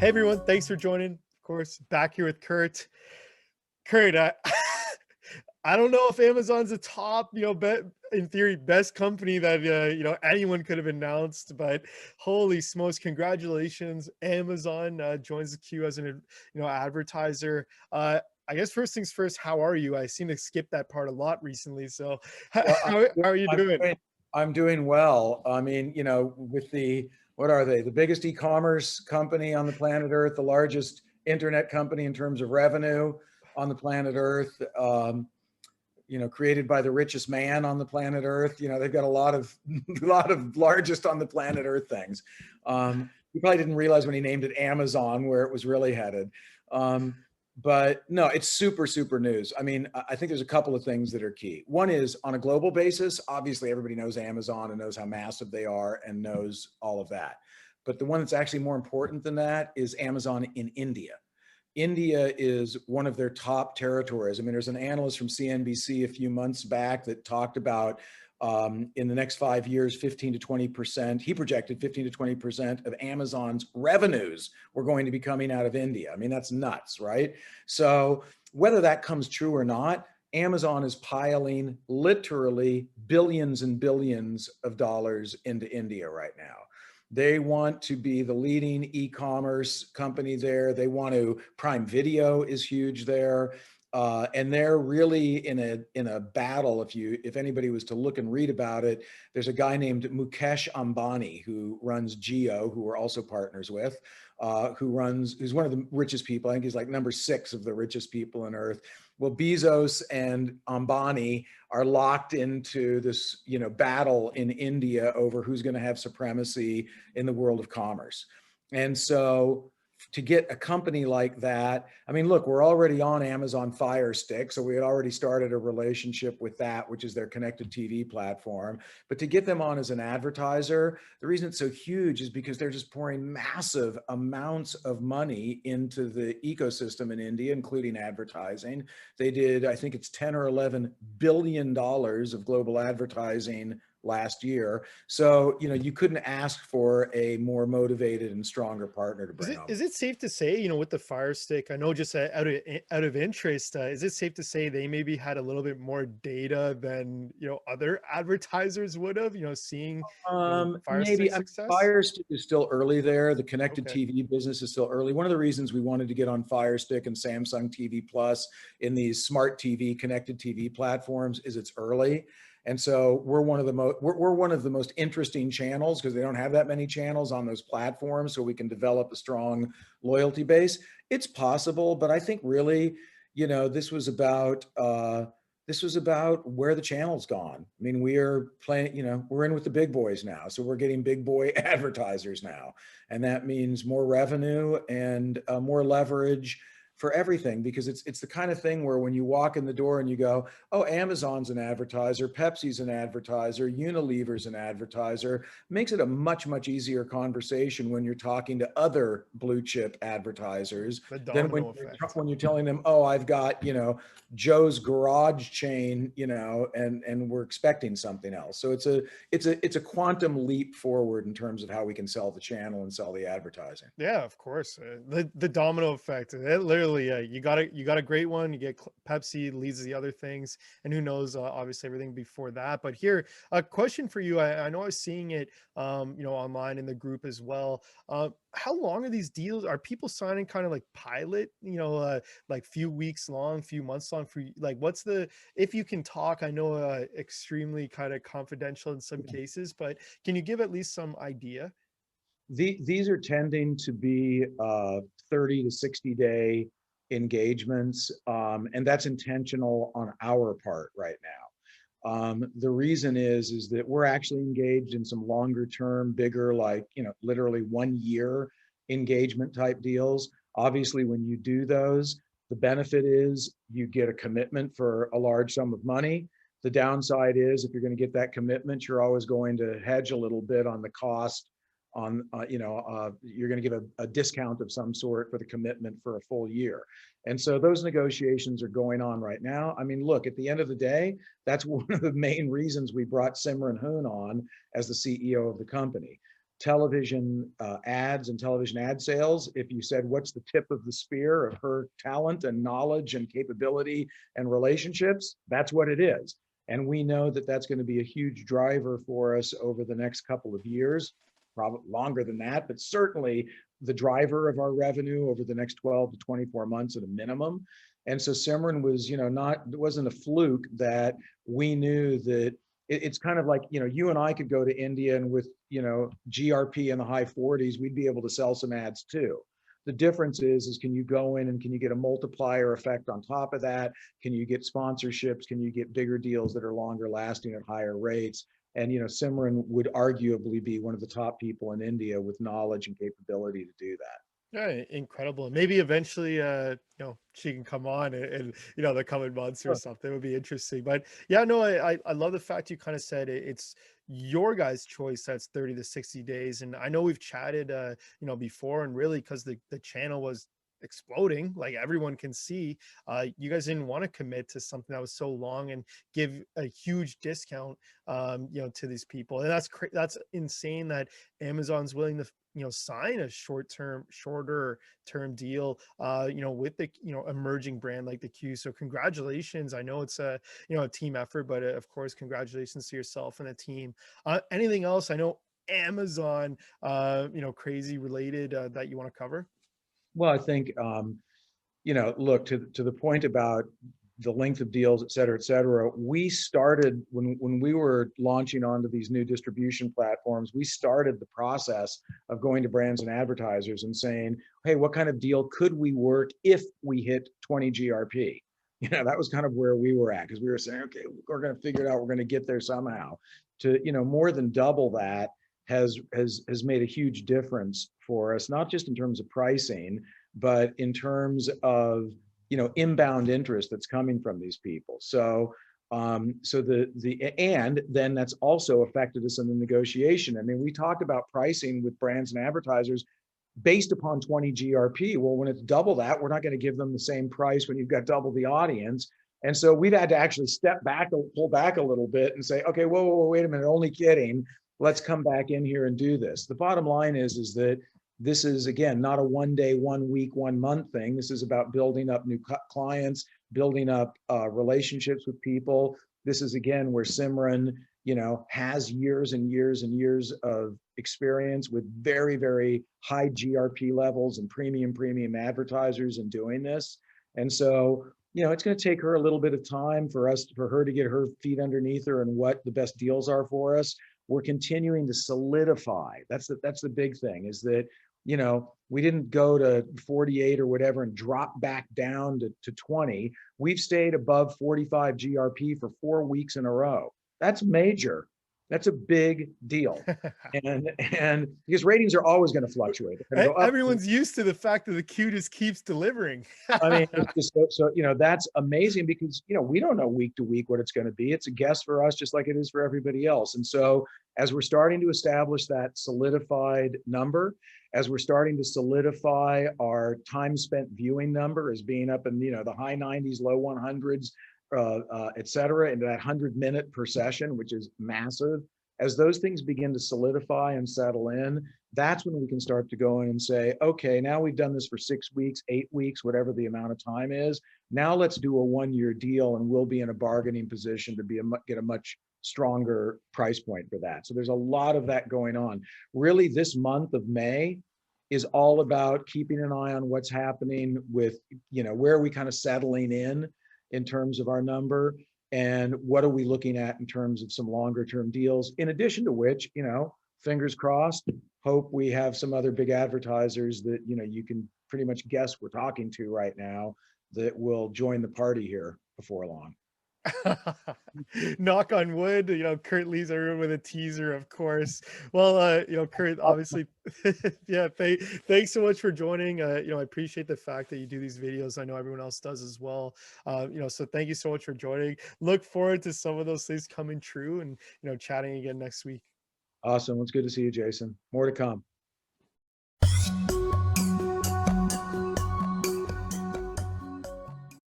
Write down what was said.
Hey everyone, thanks for joining. Of course, back here with Kurt. Kurt, I don't know if Amazon's the top, in theory, best company that anyone could have announced, but holy smokes, congratulations! Amazon joins the queue as an advertiser. I guess first things first, how are you? I seem to skip that part a lot recently, so Well, how are you doing? I'm doing well. I mean, with what are they? The biggest e-commerce company on the planet Earth, the largest internet company in terms of revenue on the planet Earth, created by the richest man on the planet Earth. They've got a lot of, a lot of largest on the planet Earth things. He probably didn't realize when he named it Amazon where it was really headed. But no, it's super, super news. I mean, I think there's a couple of things that are key. One is on a global basis, obviously everybody knows Amazon and knows how massive they are and knows all of that. But the one that's actually more important than that is Amazon in India. India is one of their top territories. I mean, there's an analyst from CNBC a few months back that talked about in the next 5 years, 15 to 20%. He projected 15 to 20% of Amazon's revenues were going to be coming out of India. I mean, that's nuts, right? So whether that comes true or not, Amazon is piling literally billions and billions of dollars into India right now. They want to be the leading e-commerce company there. They want to, Prime Video is huge there. And they're really in a battle. If anybody was to look and read about it, there's a guy named Mukesh Ambani who runs QYOU, who we're also partners with, who's one of the richest people. I think he's like number 6 of the richest people on earth. Well, Bezos and Ambani are locked into this, battle in India over who's going to have supremacy in the world of commerce. And so to get a company like that, I mean, look, we're already on Amazon Fire Stick, so we had already started a relationship with that, which is their connected TV platform. But to get them on as an advertiser, the reason it's so huge is because they're just pouring massive amounts of money into the ecosystem in India, including advertising. They did, I think it's 10 or 11 billion dollars of global advertising last year. So, you couldn't ask for a more motivated and stronger partner to Is bring it on. is it safe to say, with the Fire Stick, I know just out of interest, is it safe to say they maybe had a little bit more data than other advertisers would have? Seeing Fire Maybe Stick success. Fire Stick is still early there. The connected Okay. TV business is still early. One of the reasons we wanted to get on Fire Stick and Samsung TV Plus in these smart TV, connected TV platforms is it's early. And so we're one of the most interesting channels because they don't have that many channels on those platforms, so we can develop a strong loyalty base. It's possible, but I think really, this was about where the channel's gone. I mean, we are playing, we're in with the big boys now. So we're getting big boy advertisers now. And that means more revenue and more leverage for everything, because it's the kind of thing where when you walk in the door and you go, oh, Amazon's an advertiser, Pepsi's an advertiser, Unilever's an advertiser, makes it a much, much easier conversation when you're talking to other blue chip advertisers The than domino effect. when you're telling them, oh, I've got, Joe's garage chain, and we're expecting something else. So it's a quantum leap forward in terms of how we can sell the channel and sell the advertising. Yeah, of course. The domino effect. It literally, you got a great one. You get Pepsi leads the other things, and who knows? Obviously, everything before that. But here, a question for you. I know I was seeing it, online in the group as well. How long are these deals? Are people signing kind of like pilot? Like few weeks long, few months long. For like, what's the? If you can talk, I know extremely kind of confidential in some cases, but can you give at least some idea? These are tending to be 30 to 60-day engagements, and that's intentional on our part right now. The reason is that we're actually engaged in some longer term, bigger, like, literally 1 year engagement type deals. Obviously, when you do those, the benefit is you get a commitment for a large sum of money. The downside is if you're going to get that commitment, you're always going to hedge a little bit on the cost on, you're going to give a discount of some sort for the commitment for a full year. And so those negotiations are going on right now. I mean, look, at the end of the day, that's one of the main reasons we brought Simran Hoon on as the CEO of the company. television ads and television ad sales. If you said, what's the tip of the spear of her talent and knowledge and capability and relationships, that's what it is. And we know that that's going to be a huge driver for us over the next couple of years, probably longer than that, but certainly the driver of our revenue over the next 12 to 24 months at a minimum. And so Simran was, it wasn't a fluke that we knew that it's kind of like, you and I could go to India and with, GRP in the high 40s, we'd be able to sell some ads too. The difference is can you go in and can you get a multiplier effect on top of that? Can you get sponsorships? Can you get bigger deals that are longer lasting at higher rates? And, Simran would arguably be one of the top people in India with knowledge and capability to do that. Yeah, incredible. Maybe eventually, she can come on and the coming months or Sure. something. It would be interesting. But yeah, no, I love the fact you kind of said it's your guys' choice that's 30 to 60 days. And I know we've chatted, before, and really because the channel was exploding, like everyone can see, you guys didn't want to commit to something that was so long and give a huge discount, to these people. And that's insane that Amazon's willing to sign a shorter term deal, with the, emerging brand like the Q. So congratulations. I know it's a team effort, but of course, congratulations to yourself and the team. Anything else? I know Amazon, crazy related, that you want to cover? Well, I think, look, to the point about the length of deals, et cetera, we started when we were launching onto these new distribution platforms, we started the process of going to brands and advertisers and saying, hey, what kind of deal could we work if we hit 20 GRP? That was kind of where we were at, because we were saying, okay, we're going to figure it out. We're going to get there somehow. To, more than double that has made a huge difference for us, not just in terms of pricing, but in terms of inbound interest that's coming from these people. So and then that's also affected us in the negotiation. I mean, we talked about pricing with brands and advertisers based upon 20 GRP. Well, when it's double that, we're not going to give them the same price when you've got double the audience. And so we've had to actually step back, pull back a little bit and say, okay, whoa, wait a minute, only kidding. Let's come back in here and do this. The bottom line is that this is, again, not a 1 day, 1 week, 1 month thing. This is about building up new clients, building up relationships with people. This is, again, where Simran, has years and years and years of experience with very, very high GRP levels and premium advertisers in doing this. And so, it's going to take her a little bit of time for her to get her feet underneath her and what the best deals are for us. We're continuing to solidify. That's the big thing, is that, we didn't go to 48 or whatever and drop back down to 20. We've stayed above 45 GRP for 4 weeks in a row. That's major. That's a big deal. And because ratings are always going to fluctuate. They're going to go up. Everyone's used to the fact that the Q just keeps delivering. I mean, it's just so that's amazing, because we don't know week to week what it's going to be. It's a guess for us, just like it is for everybody else. And so as we're starting to establish that solidified number, as we're starting to solidify our time spent viewing number as being up in the high 90s, low 100s, et cetera, into that 100-minute per session, which is massive. As those things begin to solidify and settle in, that's when we can start to go in and say, okay, now we've done this for 6 weeks, 8 weeks, whatever the amount of time is. Now let's do a 1-year deal, and we'll be in a bargaining position to get a much stronger price point for that. So there's a lot of that going on. Really, this month of May is all about keeping an eye on what's happening with, where are we kind of settling in terms of our number, and what are we looking at in terms of some longer term deals, in addition to which, fingers crossed, hope we have some other big advertisers that, you can pretty much guess we're talking to right now that will join the party here before long. Knock on wood. Kurt leaves everyone with a teaser, of course. Well, Kurt, obviously, yeah, thanks so much for joining. I appreciate the fact that you do these videos. I know everyone else does as well. So thank you so much for joining. Look forward to some of those things coming true, and chatting again next week. Awesome. It's good to see you, Jason. More to come.